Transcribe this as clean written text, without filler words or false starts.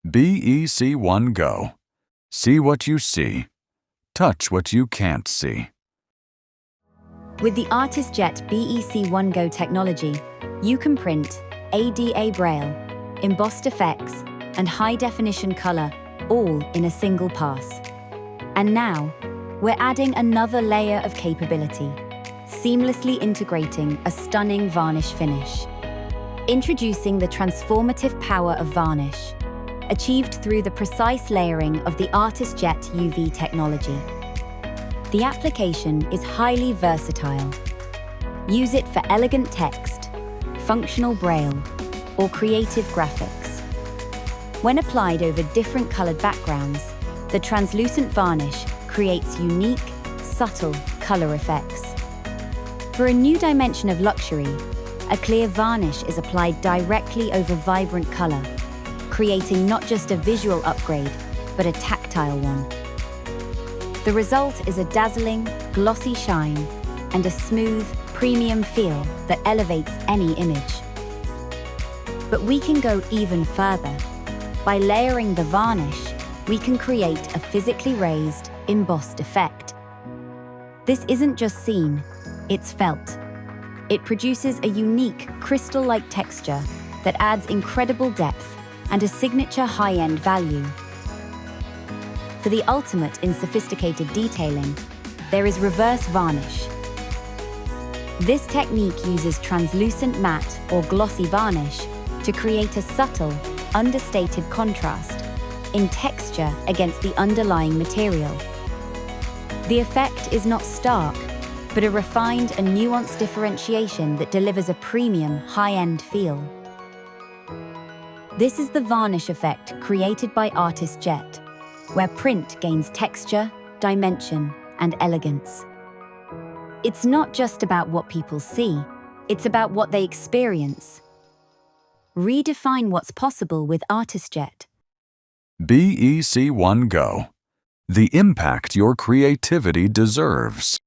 BEC1 Go. See what you see. Touch what you can't see. With the ArtisJet BEC1 Go technology, you can print ADA Braille, embossed effects, and high-definition color all in a single pass. And now, we're adding another layer of capability, seamlessly integrating a stunning varnish finish. Introducing the transformative power of Varnish, achieved through the precise layering of the artisJet UV technology. The application is highly versatile. Use it for elegant text, functional braille, or creative graphics. When applied over different colored backgrounds, the translucent varnish creates unique, subtle color effects. For a new dimension of luxury, a clear varnish is applied directly over vibrant color, creating not just a visual upgrade, but a tactile one. The result is a dazzling, glossy shine and a smooth, premium feel that elevates any image. But we can go even further. By layering the varnish, we can create a physically raised, embossed effect. This isn't just seen, it's felt. It produces a unique, crystal-like texture that adds incredible depth and a signature high-end value. For the ultimate in sophisticated detailing, there is reverse varnish. This technique uses translucent matte or glossy varnish to create a subtle, understated contrast in texture against the underlying material. The effect is not stark, but a refined and nuanced differentiation that delivers a premium, high-end feel. This is the varnish effect created by ArtisJet, where print gains texture, dimension, and elegance. It's not just about what people see, it's about what they experience. Redefine what's possible with ArtisJet. BEC1 Go. The impact your creativity deserves.